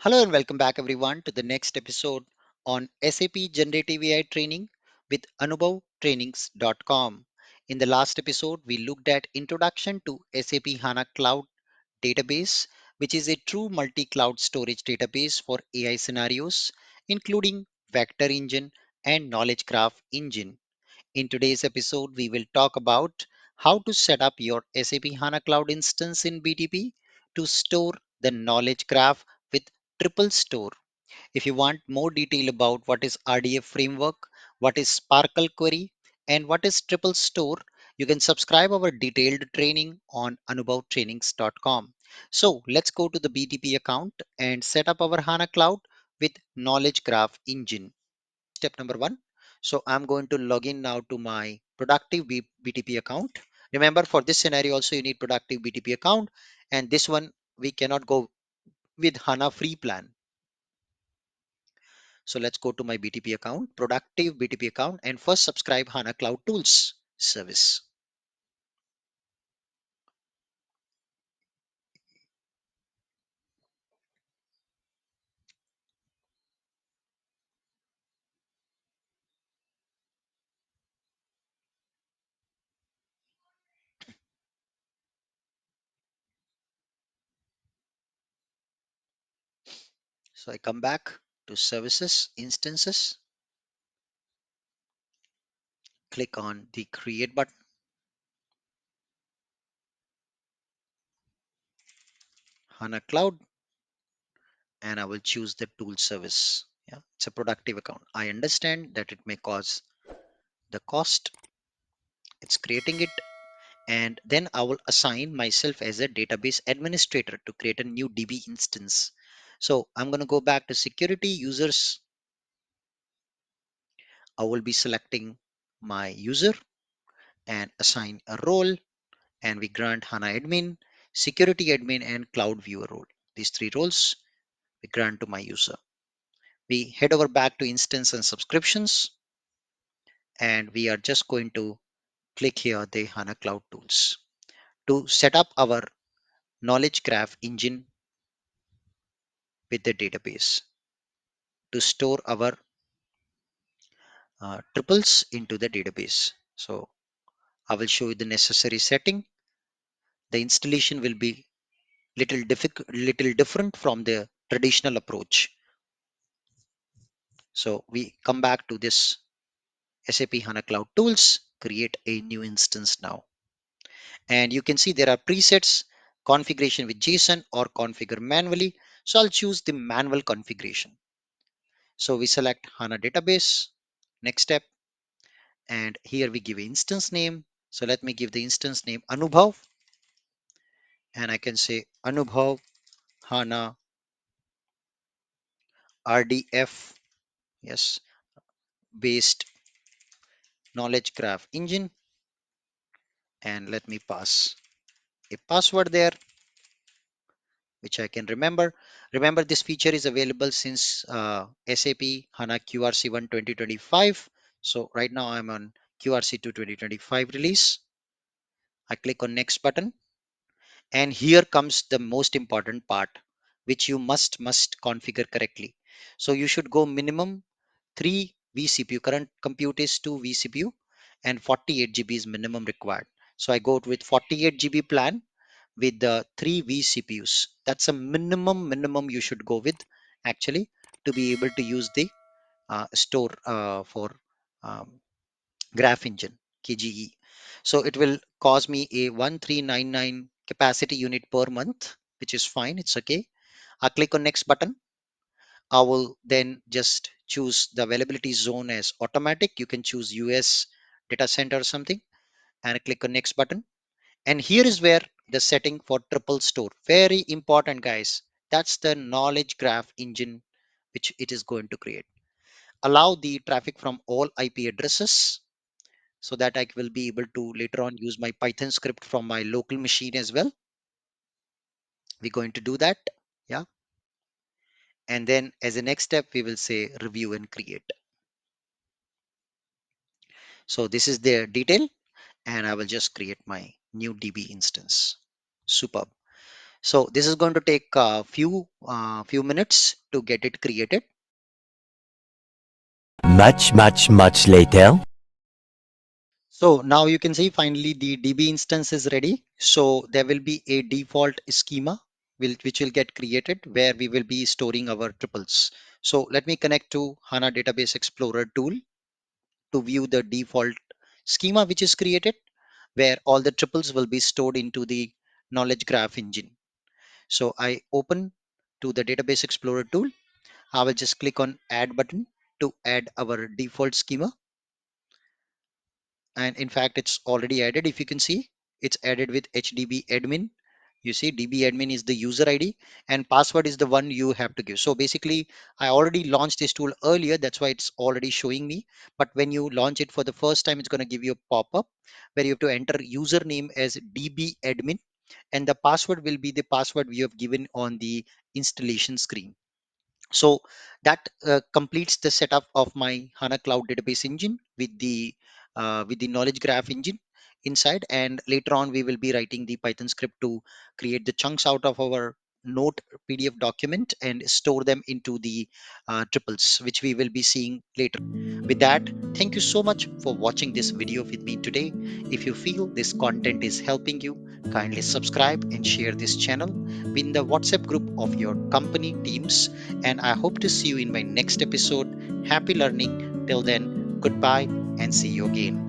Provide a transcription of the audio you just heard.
Hello and welcome back everyone to the next episode on SAP Generative AI training with Anubhav trainings.com. In the last episode, we looked at introduction to SAP HANA Cloud database, which is a true multi-cloud storage database for AI scenarios, including vector engine and knowledge graph engine. In today's episode, we will talk about how to set up your SAP HANA Cloud instance in BTP to store the knowledge graph with triple store. If you want more detail about what is RDF framework, what is Sparkle query, and what is triple store, you can subscribe our detailed training on anubhavtrainings.com. So let's go to the BTP account and set up our HANA Cloud with Knowledge Graph Engine. Step number one. So I'm going to log in now to my productive BTP account. Remember, for this scenario also you need productive BTP account, and this one we cannot go with HANA free plan. So let's go to my BTP account, productive BTP account, and first subscribe HANA Cloud Tools service. So I come back to services, instances, click on the create button, HANA Cloud, and I will choose the tool service. Yeah, it's a productive account. I understand that it may cause the cost. It's creating it, and then I will assign myself as a database administrator to create a new DB instance. So I'm going to go back to security users. I will be selecting my user and assign a role, and we grant HANA admin, security admin, and cloud viewer role. These three roles we grant to my user. We head over back to instance and subscriptions, and we are just going to click here the HANA Cloud Tools to set up our knowledge graph engine with the database to store our triples into the database. So I will show you the necessary setting. The installation will be little different from the traditional approach. So we come back to this SAP HANA Cloud Tools, create a new instance now. And you can see there are presets, configuration with JSON or configure manually. So I'll choose the manual configuration. So we select HANA database, next step, and here we give instance name. So let me give the instance name Anubhav, and I can say Anubhav HANA RDF, yes, based knowledge graph engine, and let me pass a password there which I can remember. Remember, this feature is available since SAP HANA QRC1 2025. So right now I'm on QRC2 2025 release. I click on next button, and here comes the most important part, which you must configure correctly. So you should go minimum 3 vCPU. Current compute is 2 vCPU, and 48 GB is minimum required. So I go with 48 GB plan with the 3 vCPUs. That's a minimum you should go with actually to be able to use the store for um, graph engine KGE. So it will cost me a 1399 capacity unit per month, which is fine. It's okay. I click on next button. I will then just choose the availability zone as automatic. You can choose US data center or something, and I click on next button. And here is where the setting for triple store, very important guys. That's the knowledge graph engine which it is going to create. Allow the traffic from all IP addresses so that I will be able to later on use my Python script from my local machine as well. We're going to do that. Yeah. And then as a next step, we will say review and create. So this is the detail, and I will just create my new DB instance. Superb. So this is going to take a few minutes to get it created. Much later. So now you can see finally the DB instance is ready. So there will be a default schema which will get created where we will be storing our triples. So let me connect to HANA Database Explorer tool to view the default schema which is created, where all the triples will be stored into the knowledge graph engine. So I open to the Database Explorer tool. I will just click on add button to add our default schema. And in fact, it's already added. If you can see, it's added with HDB admin. You see, DB admin is the user ID and password is the one you have to give. So basically, I already launched this tool earlier. That's why it's already showing me. But when you launch it for the first time, it's going to give you a pop-up where you have to enter username as DB admin and the password will be the password we have given on the installation screen. So that completes the setup of my HANA Cloud database engine with the knowledge graph engine inside. And later on, we will be writing the Python script to create the chunks out of our note PDF document and store them into the triples, which we will be seeing later. With that, thank you so much for watching this video with me today. If you feel this content is helping you, kindly subscribe and share this channel in the WhatsApp group of your company teams, and I hope to see you in my next episode. Happy learning. Till then, goodbye and see you again.